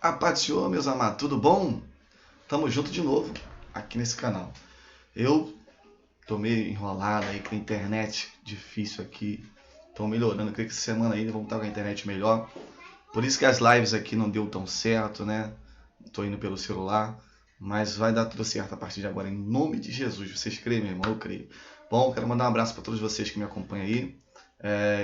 A paz do Senhor, meus amados, tudo bom? Tamo junto de novo aqui nesse canal. Eu tô meio enrolado aí com a internet, difícil aqui. Tô melhorando, creio que essa semana ainda vamos estar com a internet melhor. Por isso que as lives aqui não deu tão certo, né? Tô indo pelo celular, mas vai dar tudo certo a partir de agora, em nome de Jesus. Vocês creem, meu irmão? Eu creio. Bom, quero mandar um abraço para todos vocês que me acompanham aí.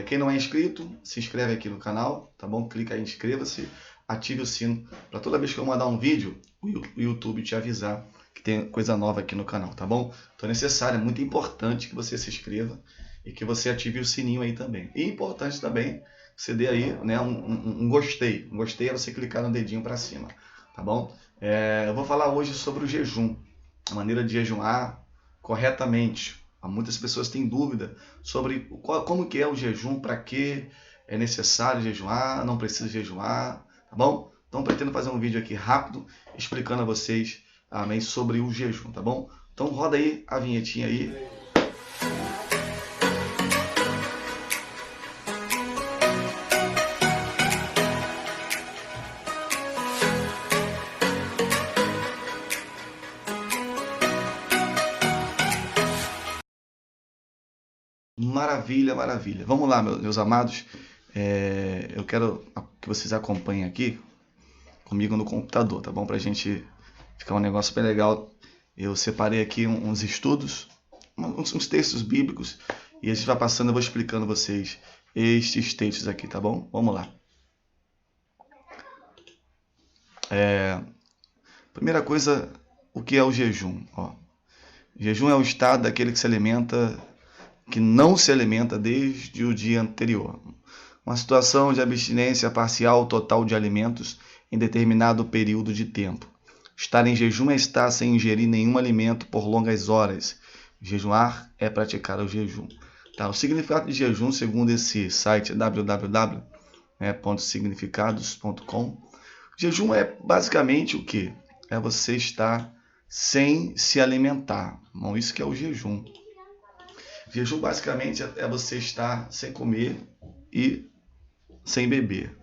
Quem não é inscrito, se inscreve aqui no canal, tá bom? Clica aí, inscreva-se, ative o sino para toda vez que eu mandar um vídeo, o YouTube te avisar que tem coisa nova aqui no canal, tá bom? Então é necessário, é muito importante que você se inscreva e que você ative o sininho aí também. E importante também você dê aí, né, um gostei. Um gostei é você clicar no dedinho para cima, tá bom? Eu vou falar hoje sobre o jejum, a maneira de jejuar corretamente. Muitas pessoas têm dúvida sobre como que é o jejum, para que é necessário jejuar, não precisa jejuar, tá bom? Então pretendo fazer um vídeo aqui rápido explicando a vocês, amém, sobre o jejum, tá bom? Então roda aí a vinhetinha aí. Maravilha, maravilha. Vamos lá, meus amados. Eu quero que vocês acompanhem aqui comigo no computador, tá bom? Pra gente ficar um negócio bem legal. Eu separei aqui uns estudos, uns textos bíblicos, e a gente vai passando, eu vou explicando a vocês estes textos aqui, tá bom? Vamos lá. Primeira coisa, o que é o jejum? Jejum é o estado daquele que se alimenta, que não se alimenta desde o dia anterior. Uma situação de abstinência parcial ou total de alimentos em determinado período de tempo. Estar em jejum é estar sem ingerir nenhum alimento por longas horas. Jejuar é praticar o jejum. Tá? O significado de jejum, segundo esse site www.significados.com, jejum é basicamente o quê? É você estar sem se alimentar. Bom, isso que é o jejum. Jejum basicamente é você estar sem comer e sem beber,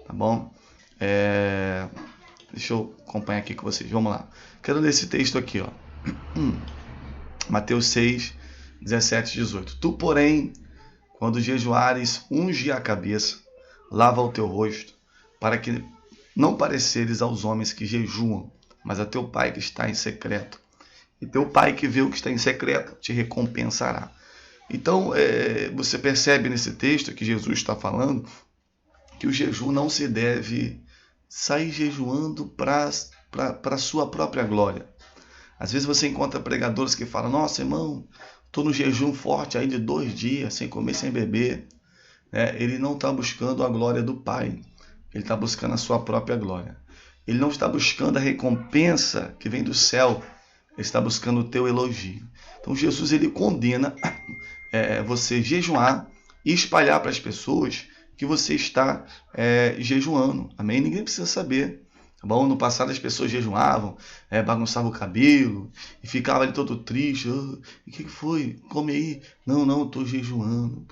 tá bom? Deixa eu acompanhar aqui com vocês, vamos lá. Quero ler esse texto aqui, ó. Mateus 6, 17 e 18. Tu, porém, quando jejuares, unge a cabeça, lava o teu rosto, para que não pareceres aos homens que jejuam, mas a teu Pai que está em secreto. E teu Pai que vê o que está em secreto te recompensará. Então, você percebe nesse texto que Jesus está falando que o jejum não se deve sair jejuando para a sua própria glória. Às vezes você encontra pregadores que falam: nossa, irmão, estou no jejum forte aí de 2 dias, sem comer, sem beber. Ele não está buscando a glória do Pai, ele está buscando a sua própria glória. Ele não está buscando a recompensa que vem do céu, ele está buscando o teu elogio. Então Jesus, ele condena você jejuar e espalhar para as pessoas que você está jejuando. Amém? Ninguém precisa saber. Tá bom? No passado as pessoas jejuavam, bagunçavam o cabelo e ficavam ali todo triste. O que foi? Come aí. Não, estou jejuando.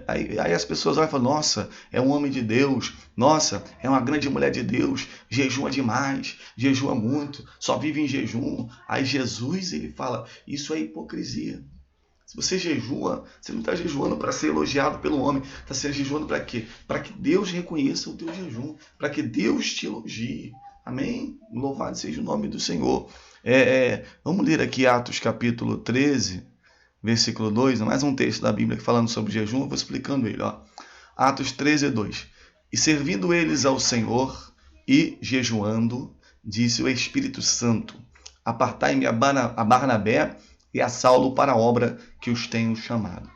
Aí as pessoas olham e falam: nossa, é um homem de Deus. Nossa, é uma grande mulher de Deus. Jejua demais, jejua muito, só vive em jejum. Aí Jesus, ele fala: isso é hipocrisia. Se você jejua, você não está jejuando para ser elogiado pelo homem. Está jejuando para quê? Para que Deus reconheça o teu jejum. Para que Deus te elogie. Amém? Louvado seja o nome do Senhor. Vamos ler aqui Atos capítulo 13, versículo 2. Mais um texto da Bíblia falando sobre jejum. Eu vou explicando ele. Atos 13, 2. E servindo eles ao Senhor e jejuando, disse o Espírito Santo: apartai-me a Barnabé e a Saulo para a obra que os tenho chamado.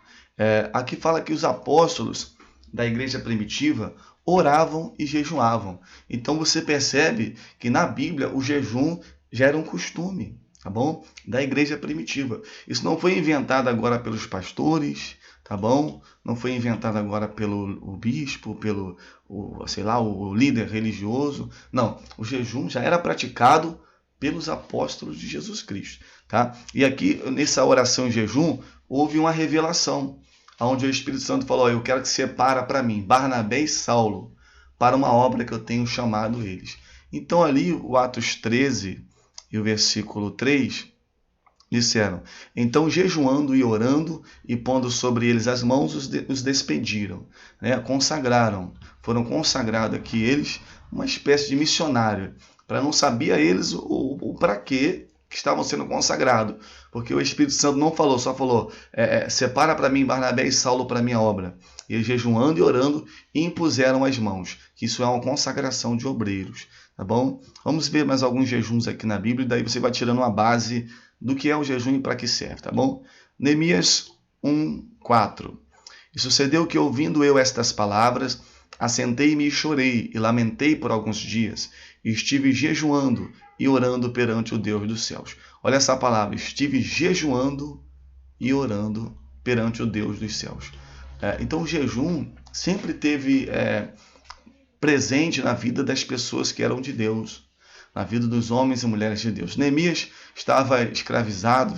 Aqui fala que os apóstolos da igreja primitiva oravam e jejuavam. Então você percebe que na Bíblia o jejum já era um costume, tá bom? Da igreja primitiva. Isso não foi inventado agora pelos pastores, tá bom? Não foi inventado agora pelo bispo, pelo o líder religioso. Não, o jejum já era praticado pelos apóstolos de Jesus Cristo. Tá? E aqui, nessa oração em jejum, houve uma revelação, onde o Espírito Santo falou: eu quero que separa para mim Barnabé e Saulo, para uma obra que eu tenho chamado eles. Então ali o Atos 13 e o versículo 3 disseram: então jejuando e orando e pondo sobre eles as mãos, os despediram, né? Consagraram, foram consagrados aqui eles, uma espécie de missionário, para não sabia eles o para quê que estavam sendo consagrados, porque o Espírito Santo não falou, só falou: separa para mim Barnabé e Saulo para minha obra. E eles jejuando e orando e impuseram as mãos, que isso é uma consagração de obreiros, tá bom? Vamos ver mais alguns jejuns aqui na Bíblia, e daí você vai tirando uma base do que é o jejum e para que serve, tá bom? Neemias 1:4. E sucedeu que, ouvindo eu estas palavras, assentei-me e chorei, e lamentei por alguns dias, e estive jejuando e orando perante o Deus dos céus. Olha essa palavra: estive jejuando e orando perante o Deus dos céus. Então o jejum sempre teve presente na vida das pessoas que eram de Deus, na vida dos homens e mulheres de Deus. Neemias estava escravizado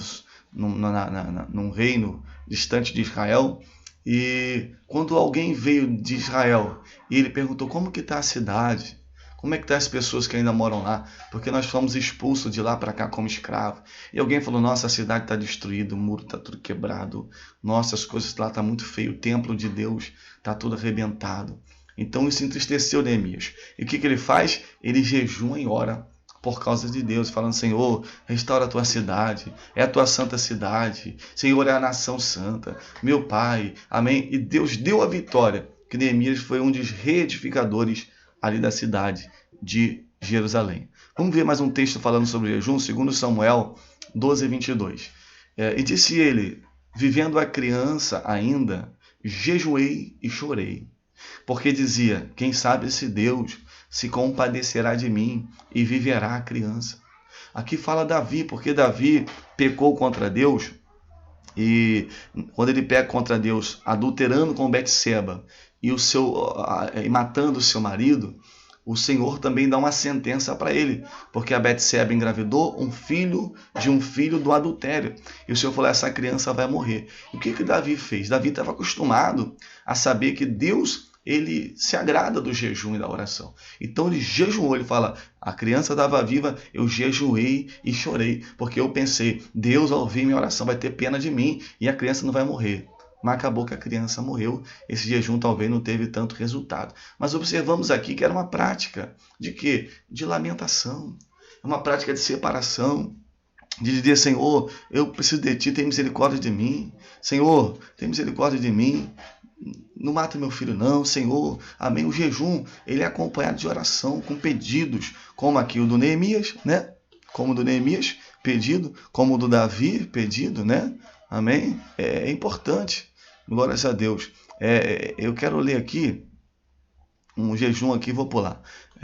num reino distante de Israel, e quando alguém veio de Israel e ele perguntou: como que está a cidade? Como é que estão as pessoas que ainda moram lá? Porque nós fomos expulsos de lá para cá como escravos. E alguém falou: nossa, a cidade está destruída, o muro está tudo quebrado, nossa, as coisas lá estão muito feias, o templo de Deus está tudo arrebentado. Então isso entristeceu Neemias. E o que ele faz? Ele jejua e ora por causa de Deus, falando: Senhor, restaura a tua cidade, é a tua santa cidade, Senhor, é a nação santa, meu Pai, amém. E Deus deu a vitória, que Neemias foi um dos reedificadores ali da cidade de Jerusalém. Vamos ver mais um texto falando sobre jejum, 2 Samuel 12:22. E disse ele: vivendo a criança ainda, jejuei e chorei, porque dizia: quem sabe se Deus se compadecerá de mim e viverá a criança. Aqui fala Davi, porque Davi pecou contra Deus, e quando ele peca contra Deus, adulterando com Betseba e matando o seu marido, o Senhor também dá uma sentença para ele, porque a Betseba engravidou um filho do adultério. E o Senhor falou: essa criança vai morrer. E o que Davi fez? Davi estava acostumado a saber que Deus, ele se agrada do jejum e da oração. Então ele jejuou, ele fala: a criança estava viva, eu jejuei e chorei, porque eu pensei: Deus, ao ouvir minha oração, vai ter pena de mim e a criança não vai morrer. Mas acabou que a criança morreu. Esse jejum talvez não teve tanto resultado. Mas observamos aqui que era uma prática de quê? De lamentação. Uma prática de separação. De dizer: Senhor, eu preciso de Ti, tem misericórdia de mim. Senhor, tem misericórdia de mim. Não mata meu filho não, Senhor. Amém. O jejum, ele é acompanhado de oração, com pedidos, como aqui o do Neemias, né? Como o do Neemias, pedido. Como o do Davi, pedido, né? Amém. É importante. Glórias a Deus. Eu quero ler aqui um jejum aqui, vou pular.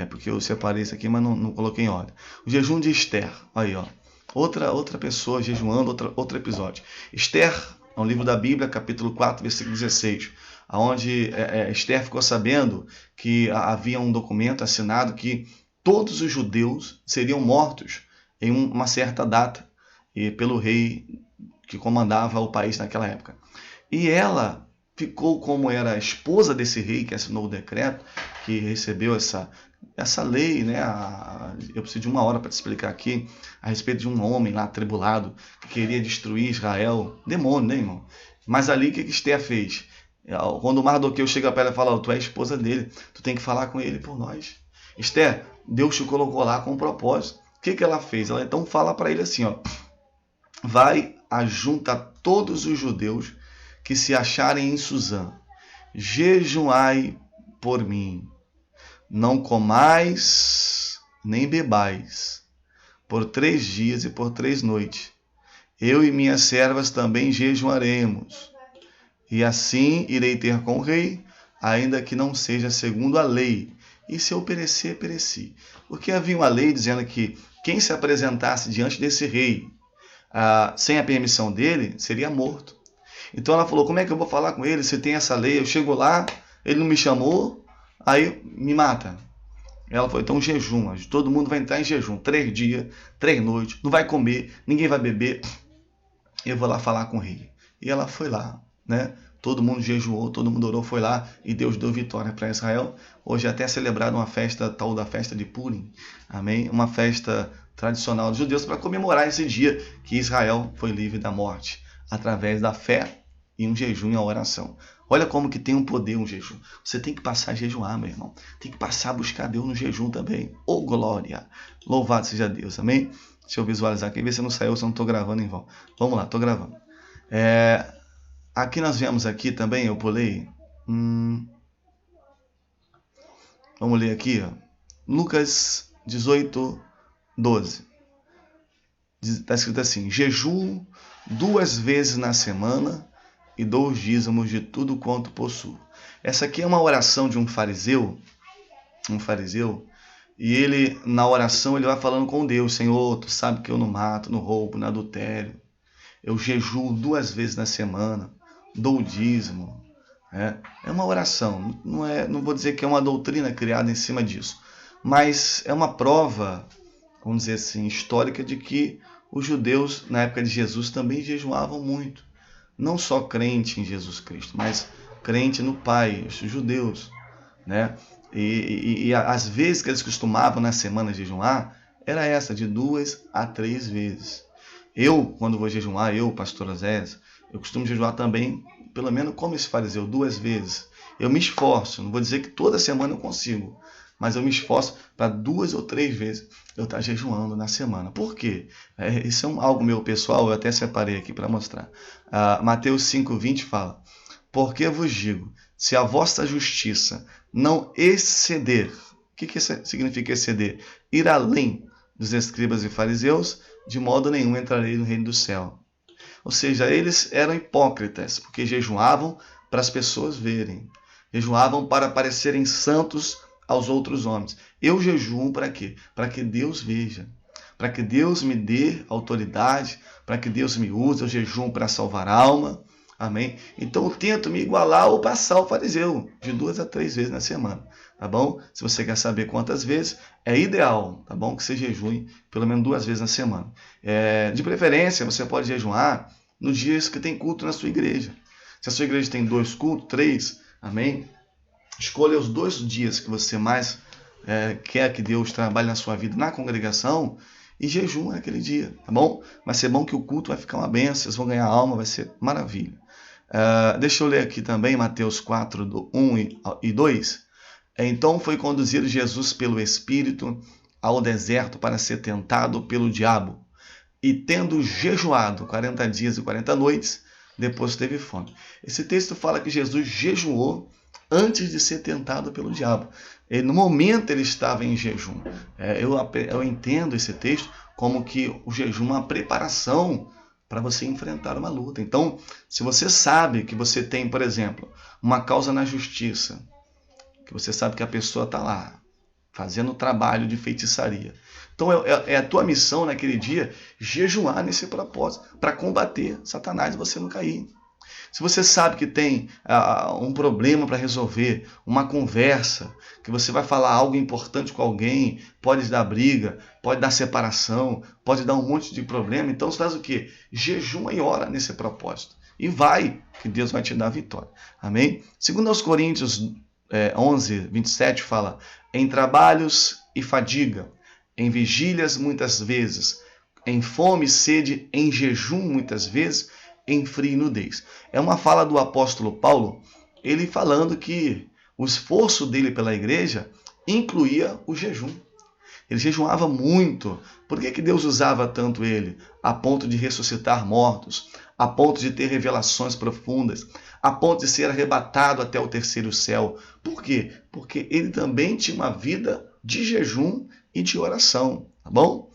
Porque eu separei isso aqui, mas não coloquei em ordem. O jejum de Esther. Aí, ó. Outra pessoa jejuando, outro episódio. Esther, é um livro da Bíblia, capítulo 4, versículo 16, onde Esther ficou sabendo que havia um documento assinado que todos os judeus seriam mortos em uma certa data, e pelo rei que comandava o país naquela época. E ela ficou, como era a esposa desse rei que assinou o decreto, que recebeu essa lei, né? Eu preciso de uma hora para te explicar aqui, a respeito de um homem lá atribulado que queria destruir Israel. Demônio, né, irmão? Mas ali, o que Esther fez? Quando o Mardoqueu chega para ela e fala: tu é a esposa dele, tu tem que falar com ele por nós. Esther, Deus te colocou lá com um propósito. O que ela fez? Ela então fala para ele assim: ó, vai, ajunta todos os judeus que se acharem em Suzã, jejuai por mim, não comais nem bebais, por 3 dias e por 3 noites. Eu e minhas servas também jejuaremos, e assim irei ter com o rei, ainda que não seja segundo a lei, e se eu perecer, pereci. Porque havia uma lei dizendo que quem se apresentasse diante desse rei sem a permissão dele, seria morto. Então ela falou: como é que eu vou falar com ele se tem essa lei? Eu chego lá, ele não me chamou, aí me mata. Ela falou: então jejum, todo mundo vai entrar em jejum, 3 dias, 3 noites, não vai comer, ninguém vai beber, eu vou lá falar com o rei. E ela foi lá, né? todo mundo jejuou, todo mundo orou, foi lá e Deus deu vitória para Israel. Hoje é até celebrada uma festa, tal da festa de Purim, amém? Uma festa tradicional dos judeus para comemorar esse dia que Israel foi livre da morte, através da fé e um jejum e a oração. Olha como que tem um poder um jejum. Você tem que passar a jejuar, meu irmão. Tem que passar a buscar Deus no jejum também. Oh, glória! Louvado seja Deus, amém? Deixa eu visualizar aqui, ver se não saiu, se eu não estou gravando em vão. Vamos lá, estou gravando. Aqui nós vemos aqui também, eu pulei. Vamos ler aqui, ó. Lucas 18, 12. Está escrito assim: jejuo 2 vezes na semana e dou os dízimos de tudo quanto possuo. Essa aqui é uma oração de um fariseu, e ele, na oração, ele vai falando com Deus: Senhor, tu sabe que eu não mato, não roubo, não adultério. Eu jejuo 2 vezes na semana, dou o dízimo. É uma oração, não vou dizer que é uma doutrina criada em cima disso, mas é uma prova, vamos dizer assim, histórica de que os judeus, na época de Jesus, também jejuavam muito. Não só crente em Jesus Cristo, mas crente no Pai, os judeus, né? E as vezes que eles costumavam na semana jejuar, era essa, de 2 a 3 vezes. Eu, quando vou jejuar, pastor Oséias, eu costumo jejuar também, pelo menos como esse fariseu, 2 vezes. Eu me esforço, não vou dizer que toda semana eu consigo, mas eu me esforço para 2 ou 3 vezes eu estar jejuando na semana. Por quê? Isso é algo meu pessoal, eu até separei aqui para mostrar. Mateus 5,20 fala: porque vos digo, se a vossa justiça não exceder, o que significa exceder? Ir além dos escribas e fariseus, de modo nenhum entrarei no reino do céu. Ou seja, eles eram hipócritas, porque jejuavam para as pessoas verem. Jejuavam para parecerem santos aos outros homens. Eu jejuo para quê? Para que Deus veja, para que Deus me dê autoridade, para que Deus me use. Eu jejuo para salvar a alma, amém? Então eu tento me igualar ou passar o fariseu, de 2 a 3 vezes na semana, tá bom? Se você quer saber quantas vezes, é ideal, tá bom? Que você jejue pelo menos 2 vezes na semana. De preferência, você pode jejuar nos dias que tem culto na sua igreja. Se a sua igreja tem 2 cultos, 3, amém? Escolha os 2 dias que você mais quer que Deus trabalhe na sua vida na congregação e jejum naquele dia, tá bom? Vai ser bom que o culto vai ficar uma benção, vocês vão ganhar alma, vai ser maravilha. Deixa eu ler aqui também Mateus 4, do 1 e 2. Então foi conduzido Jesus pelo Espírito ao deserto para ser tentado pelo diabo. E tendo jejuado 40 dias e 40 noites, depois teve fome. Esse texto fala que Jesus jejuou antes de ser tentado pelo diabo. No momento ele estava em jejum. Eu entendo esse texto como que o jejum é uma preparação para você enfrentar uma luta. Então, se você sabe que você tem, por exemplo, uma causa na justiça, que você sabe que a pessoa está lá, fazendo trabalho de feitiçaria. Então é a tua missão naquele dia jejuar nesse propósito, para combater Satanás e você não cair. Se você sabe que tem um problema para resolver, uma conversa, que você vai falar algo importante com alguém, pode dar briga, pode dar separação, pode dar um monte de problema, então você faz o quê? Jejuma e ora nesse propósito. E vai, que Deus vai te dar a vitória. Amém? Segundo aos Coríntios 11, 27 fala: em trabalhos e fadiga, em vigílias muitas vezes, em fome e sede, em jejum muitas vezes, em frio e nudez. É uma fala do apóstolo Paulo, ele falando que o esforço dele pela igreja incluía o jejum. Ele jejuava muito. Por que Deus usava tanto ele? A ponto de ressuscitar mortos, a ponto de ter revelações profundas, a ponto de ser arrebatado até o 3º céu. Por quê? Porque ele também tinha uma vida de jejum e de oração. Tá bom?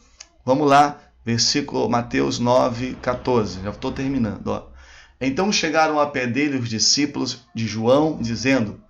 Vamos lá. Versículo Mateus 9, 14. Já estou terminando. Ó. Então chegaram a pé dele os discípulos de João, dizendo: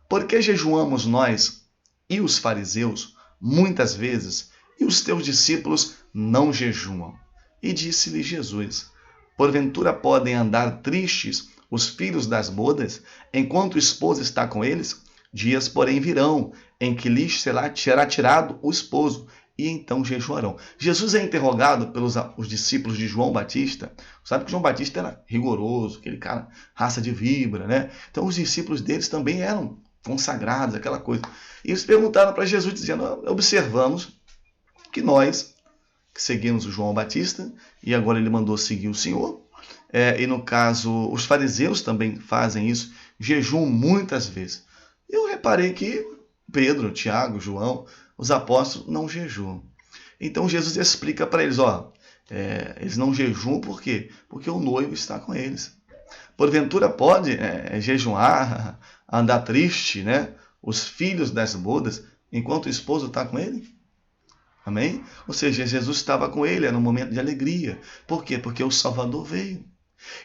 por que jejuamos nós e os fariseus muitas vezes, e os teus discípulos não jejuam? E disse-lhe Jesus: porventura podem andar tristes os filhos das bodas, enquanto o esposo está com eles? Dias, porém, virão, em que lhes será tirado o esposo, e então jejuarão. Jesus é interrogado pelos os discípulos de João Batista. Sabe que João Batista era rigoroso, aquele cara, raça de víbora, né? Então os discípulos deles também eram consagrados, aquela coisa. E eles perguntaram para Jesus, dizendo, observamos que nós, que seguimos o João Batista, e agora ele mandou seguir o Senhor, e no caso, os fariseus também fazem isso, jejuam muitas vezes. Eu reparei que Pedro, Tiago, João, os apóstolos não jejuam. Então Jesus explica para eles, eles não jejuam por quê? Porque o noivo está com eles. Porventura pode jejuar, andar triste, né? Os filhos das bodas, enquanto o esposo está com ele? Amém? Ou seja, Jesus estava com ele, era um momento de alegria. Por quê? Porque o Salvador veio.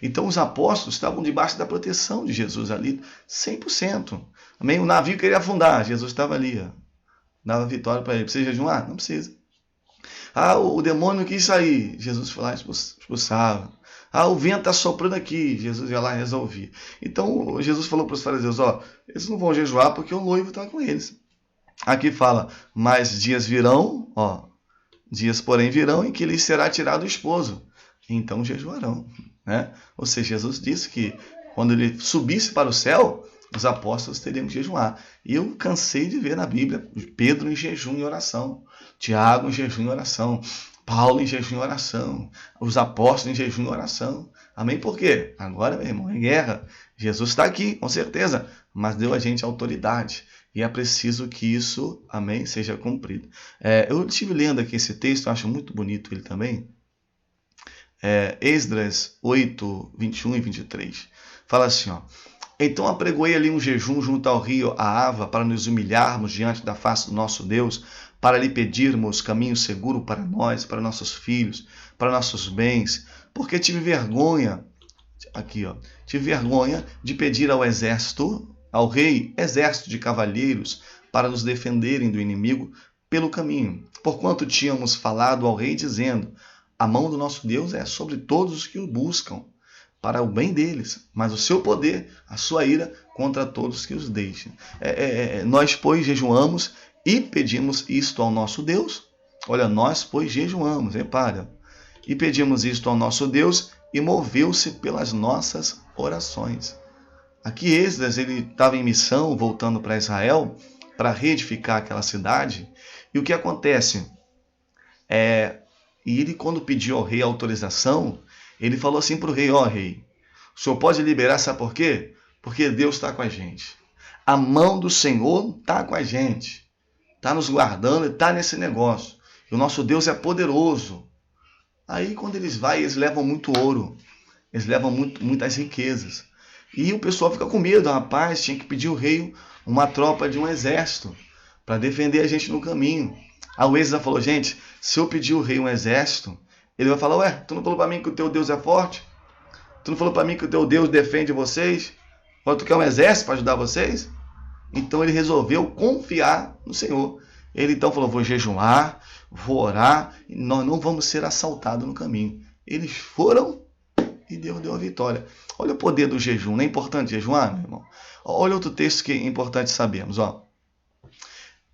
Então os apóstolos estavam debaixo da proteção de Jesus ali, 100%. Amém? O navio queria afundar, Jesus estava ali, dava vitória para ele. Precisa jejuar? Não precisa. O demônio quis sair, Jesus foi lá e expulsava. O vento está soprando aqui, Jesus ia lá e resolvia. Então Jesus falou para os fariseus, eles não vão jejuar porque o noivo está com eles. Aqui fala, mas dias virão, dias porém virão em que lhes será tirado o esposo. Então jejuarão. Né? Ou seja, Jesus disse que quando ele subisse para o céu, os apóstolos teriam que jejuar. E eu cansei de ver na Bíblia Pedro em jejum e oração, Tiago em jejum e oração, Paulo em jejum e oração, os apóstolos em jejum e oração. Amém? Por quê? Agora, meu irmão, é guerra. Jesus está aqui, com certeza, mas deu a gente autoridade. E é preciso que isso, amém, seja cumprido. Eu estive lendo aqui esse texto, eu acho muito bonito ele também. Esdras 8, 21 e 23. Fala assim, então apregoei ali um jejum junto ao rio Ahava para nos humilharmos diante da face do nosso Deus, para lhe pedirmos caminho seguro para nós, para nossos filhos, para nossos bens, porque tive vergonha, tive vergonha de pedir ao exército, ao rei, exército de cavalheiros, para nos defenderem do inimigo pelo caminho, porquanto tínhamos falado ao rei dizendo, a mão do nosso Deus é sobre todos os que o buscam, para o bem deles, mas o seu poder, a sua ira, contra todos que os deixem. Nós, pois, jejuamos e pedimos isto ao nosso Deus. Olha, nós, pois, jejuamos, repara. E pedimos isto ao nosso Deus e moveu-se pelas nossas orações. Aqui Esdras, ele estava em missão, voltando para Israel, para reedificar aquela cidade. E o que acontece? E ele, quando pediu ao rei autorização, ele falou assim para o rei, rei, o senhor pode liberar, sabe por quê? Porque Deus está com a gente. A mão do Senhor está com a gente. Está nos guardando e está nesse negócio. E o nosso Deus é poderoso. Aí quando eles vão, eles levam muito ouro. Eles levam muitas riquezas. E o pessoal fica com medo. Rapaz, tinha que pedir ao rei uma tropa de um exército para defender a gente no caminho. Aí o Esdras falou, gente, se eu pedir ao rei um exército, ele vai falar, tu não falou para mim que o teu Deus é forte? Tu não falou para mim que o teu Deus defende vocês? Agora tu quer um exército para ajudar vocês? Então ele resolveu confiar no Senhor. Ele então falou, vou jejuar, vou orar, e nós não vamos ser assaltados no caminho. Eles foram e Deus deu a vitória. Olha o poder do jejum, não é importante jejuar, meu irmão? Olha outro texto que é importante sabermos.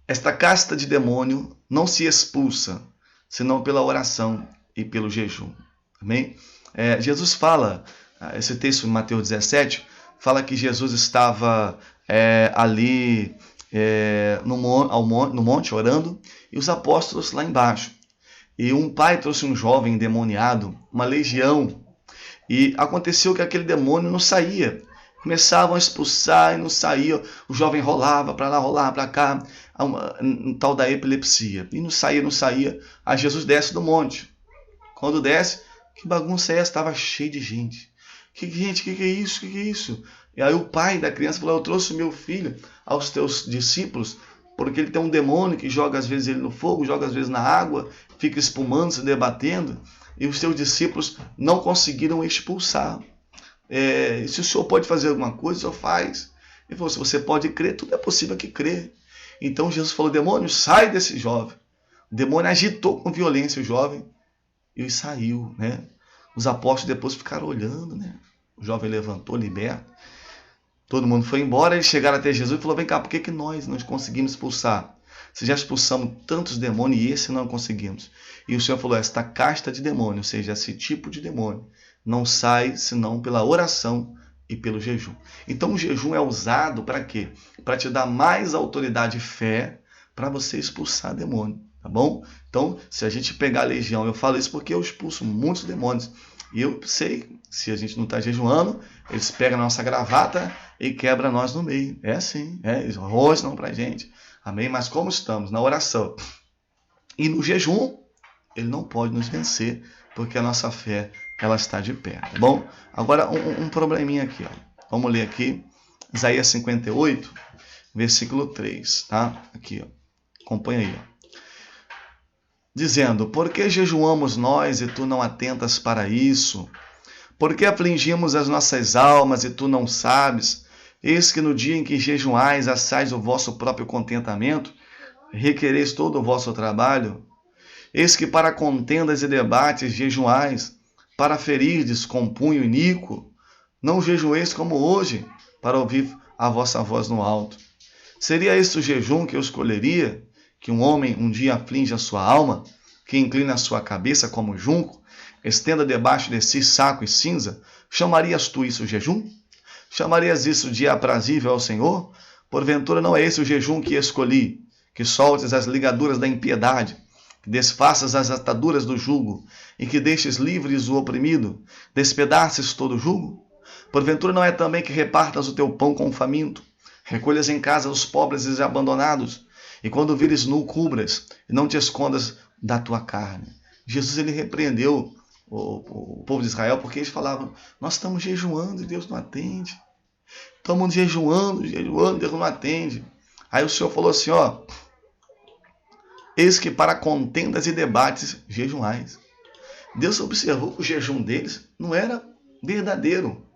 Esta casta de demônio não se expulsa, senão pela oração e pelo jejum. Amém? Jesus fala, esse texto em Mateus 17, fala que Jesus estava ali no monte orando e os apóstolos lá embaixo. E um pai trouxe um jovem endemoniado, uma legião, e aconteceu que aquele demônio não saía. Começavam a expulsar e não saía. O jovem rolava para lá, rolava para cá, um tal da epilepsia. E não saía. Aí Jesus desce do monte. Quando desce, que bagunça é essa? Estava cheio de gente. Gente, que é isso? Que é isso? E aí o pai da criança falou, eu trouxe meu filho aos teus discípulos, porque ele tem um demônio que joga às vezes ele no fogo, joga às vezes na água, fica espumando, se debatendo, e os teus discípulos não conseguiram expulsar. Se o senhor pode fazer alguma coisa, o senhor faz. Ele falou, se você pode crer, tudo é possível que crer. Então Jesus falou, demônio, sai desse jovem. O demônio agitou com violência o jovem e saiu, né? Os apóstolos depois ficaram olhando, né? O jovem levantou, liberto. Todo mundo foi embora, eles chegaram até Jesus e falou, vem cá, por que nós não conseguimos expulsar? Se já expulsamos tantos demônios e esse não conseguimos. E o Senhor falou, esta casta de demônio, ou seja, esse tipo de demônio, não sai senão pela oração e pelo jejum. Então o jejum é usado para quê? Para te dar mais autoridade e fé para você expulsar demônio, tá bom? Então, se a gente pegar a legião, eu falo isso porque eu expulso muitos demônios. E eu sei, se a gente não está jejuando, eles pegam a nossa gravata e quebram nós no meio. É assim, eles rosnam para a gente. Amém? Mas como estamos na oração e no jejum, ele não pode nos vencer, porque a nossa fé ela está de pé, tá bom? Agora, um probleminha aqui, ó. Vamos ler aqui, Isaías 58, versículo 3, tá? Aqui, ó. Acompanha aí, ó. Dizendo, por que jejuamos nós e tu não atentas para isso? Por que afligimos as nossas almas e tu não sabes? Eis que no dia em que jejuais, assais o vosso próprio contentamento, requereis todo o vosso trabalho. Eis que para contendas e debates jejuais, para ferirdes com punho iníquo, não jejueis como hoje, para ouvir a vossa voz no alto. Seria este o jejum que eu escolheria, que um homem um dia aflige a sua alma, que inclina a sua cabeça como junco, estenda debaixo de si saco e cinza? Chamarias tu isso jejum? Chamarias isso de aprazível ao Senhor? Porventura não é esse o jejum que escolhi, que soltes as ligaduras da impiedade, que desfaças as ataduras do jugo, e que deixes livres o oprimido, despedaces todo o jugo? Porventura não é também que repartas o teu pão com o faminto, recolhas em casa os pobres e abandonados, e quando vires nu, cubras, e não te escondas da tua carne? Jesus ele repreendeu o povo de Israel porque eles falavam, nós estamos jejuando e Deus não atende. Estamos jejuando, Deus não atende. Aí o Senhor falou assim, ó, eis que para contendas e debates jejuais. Deus observou que o jejum deles não era verdadeiro.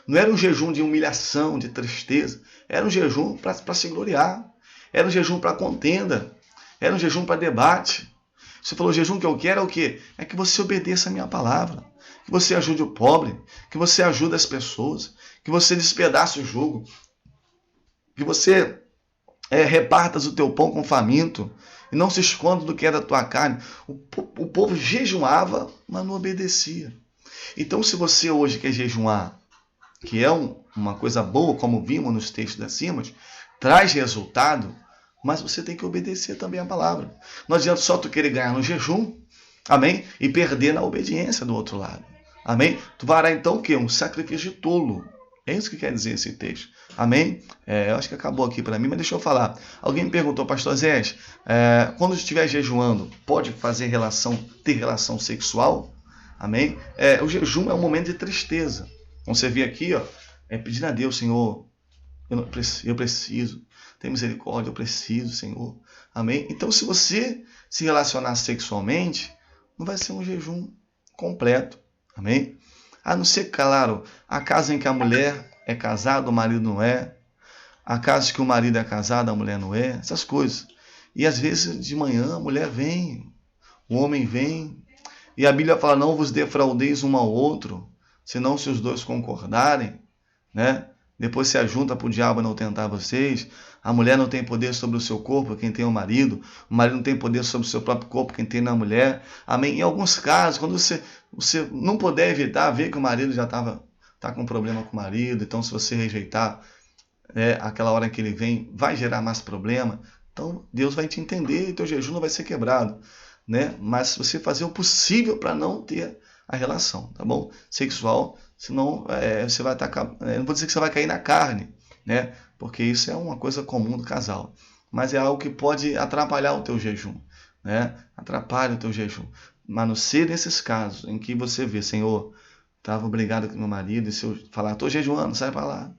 Não era um jejum de humilhação, de tristeza. Era um jejum para se gloriar. Era um jejum para contenda. Era um jejum para debate. Você falou, o jejum que eu quero é o quê? É que você obedeça a minha palavra. Que você ajude o pobre. Que você ajude as pessoas. Que você despedace o jugo. Que você repartas o teu pão com faminto. E não se esconda do que é da tua carne. O povo jejuava, mas não obedecia. Então, se você hoje quer jejuar, que é uma coisa boa, como vimos nos textos acima, traz resultado, mas você tem que obedecer também a palavra. Não adianta só tu querer ganhar no jejum, amém? E perder na obediência do outro lado, amém? Tu fará então o quê? Um sacrifício de tolo. É isso que quer dizer esse texto, amém? Eu acho que acabou aqui para mim, mas deixa eu falar. Alguém me perguntou, pastor Zé, quando estiver jejuando, pode ter relação sexual? Amém? O jejum é um momento de tristeza. Então você vê aqui, ó, pedindo a Deus, Senhor, eu preciso, tem misericórdia, eu preciso, Senhor. Amém? Então, se você se relacionar sexualmente, não vai ser um jejum completo. Amém? A não ser, claro, a casa em que a mulher é casada, o marido não é. A casa que o marido é casado, a mulher não é. Essas coisas. E às vezes de manhã a mulher vem, o homem vem. E a Bíblia fala, não vos defraudeis um ao outro, senão se os dois concordarem, né? Depois se ajunta para o diabo não tentar vocês. A mulher não tem poder sobre o seu corpo, quem tem o marido não tem poder sobre o seu próprio corpo, quem tem na mulher. Amém? Em alguns casos, quando você não puder evitar, ver que o marido já tá com problema com o marido, então se você rejeitar, aquela hora que ele vem, vai gerar mais problema. Então Deus vai te entender e teu jejum não vai ser quebrado, né? Mas se você fazer o possível para não ter a relação, tá bom? Sexual, senão você vai estar, não vou dizer que você vai cair na carne, né? Porque isso é uma coisa comum do casal, mas é algo que pode atrapalhar o teu jejum, né? Atrapalha o teu jejum. Mas não ser nesses casos em que você vê, Senhor, estava obrigado com meu marido, e se eu falar, estou jejuando, sai para lá,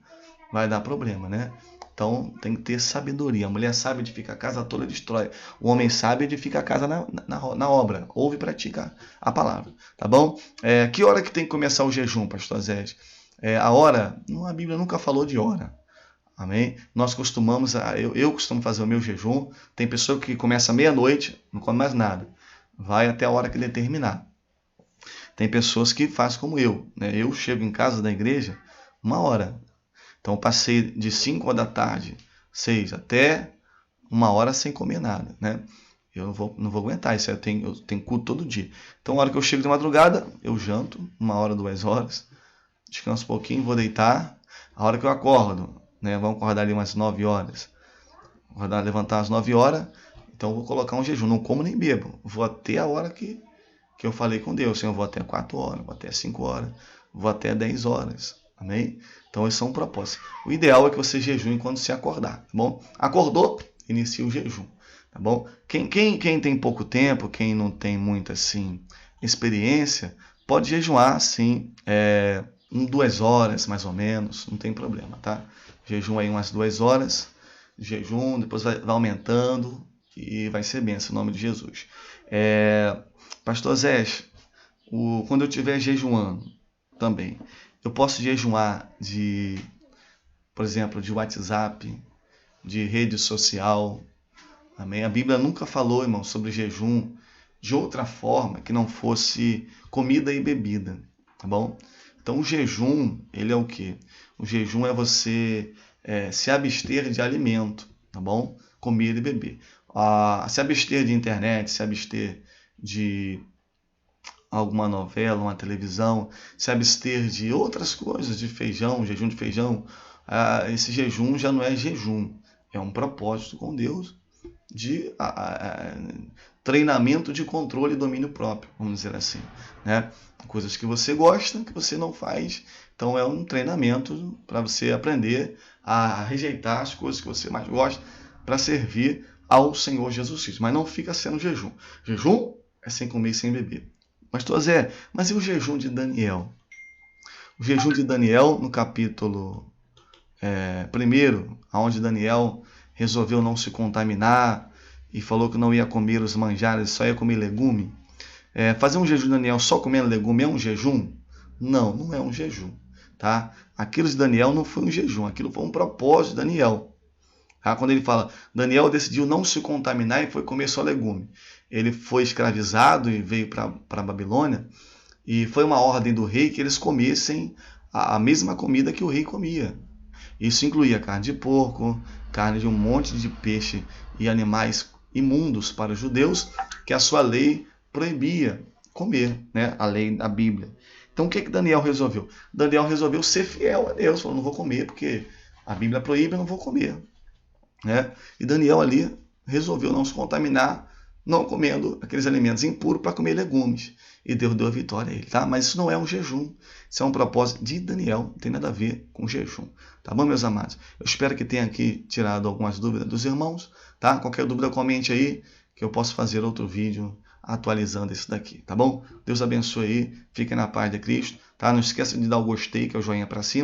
vai dar problema, né? Então tem que ter sabedoria. A mulher sabe edifica a casa, toda destrói. O homem sabe edifica a casa na obra. Ouve e pratica a palavra. Tá bom? Que hora que tem que começar o jejum, pastor Zé? A hora, a Bíblia nunca falou de hora. Amém? Nós costumamos, eu costumo fazer o meu jejum. Tem pessoa que começa meia-noite, não come mais nada. Vai até a hora que determinar. Tem pessoas que fazem como eu, né? Eu chego em casa da igreja 1 hora. Então, eu passei de 5 da tarde, 6, até 1 hora sem comer nada, né? Eu não vou aguentar, isso eu tenho culto todo dia. Então, a hora que eu chego de madrugada, eu janto, 1 hora, 2 horas, descanso um pouquinho, vou deitar. A hora que eu acordo, né? Vamos acordar ali umas 9 horas. Levantar às 9 horas, então eu vou colocar um jejum. Não como nem bebo. Vou até a hora que eu falei com Deus. Eu vou até 4 horas, vou até 5 horas, vou até 10 horas. Amém? Então, esse é um propósito. O ideal é que você jejue quando se acordar, tá bom? Acordou, inicia o jejum, tá bom? Quem tem pouco tempo, quem não tem muita, assim, experiência, pode jejuar, sim, 2 horas, mais ou menos, não tem problema, tá? Jejum aí umas 2 horas, jejum, depois vai aumentando e vai ser bênção, em nome de Jesus. Pastor Zé, quando eu estiver jejuando também, eu posso jejuar por exemplo, de WhatsApp, de rede social, amém? A Bíblia nunca falou, irmão, sobre jejum de outra forma que não fosse comida e bebida, tá bom? Então, o jejum, ele é o quê? O jejum é você se abster de alimento, tá bom? Comer e beber. Se abster de internet, se abster de alguma novela, uma televisão, se abster de outras coisas, de feijão, jejum de feijão, esse jejum já não é jejum, é um propósito com Deus de treinamento de controle e domínio próprio, vamos dizer assim, né? Coisas que você gosta, que você não faz, então é um treinamento para você aprender a rejeitar as coisas que você mais gosta para servir ao Senhor Jesus Cristo, mas não fica sendo jejum. Jejum é sem comer e sem beber. Pastor Zé, mas e o jejum de Daniel? O jejum de Daniel, no capítulo 1, onde Daniel resolveu não se contaminar e falou que não ia comer os manjares, só ia comer legume. Fazer um jejum de Daniel só comendo legume é um jejum? Não, não é um jejum. Tá? Aquilo de Daniel não foi um jejum, aquilo foi um propósito de Daniel. Tá? Quando ele fala, Daniel decidiu não se contaminar e foi comer só legume. Ele foi escravizado e veio para a Babilônia, e foi uma ordem do rei que eles comessem a mesma comida que o rei comia. Isso incluía carne de porco, carne de um monte de peixe e animais imundos para os judeus, que a sua lei proibia comer, né? A lei da Bíblia. Então o que Daniel resolveu? Daniel resolveu ser fiel a Deus, falou, não vou comer porque a Bíblia proíbe, eu não vou comer. Né? E Daniel ali resolveu não se contaminar, não comendo aqueles alimentos impuros para comer legumes. E Deus deu a vitória a ele, tá? Mas isso não é um jejum. Isso é um propósito de Daniel, não tem nada a ver com jejum. Tá bom, meus amados? Eu espero que tenha aqui tirado algumas dúvidas dos irmãos, tá? Qualquer dúvida, comente aí, que eu posso fazer outro vídeo atualizando isso daqui, tá bom? Deus abençoe aí, fiquem na paz de Cristo, tá? Não esqueça de dar o gostei, que é o joinha para cima.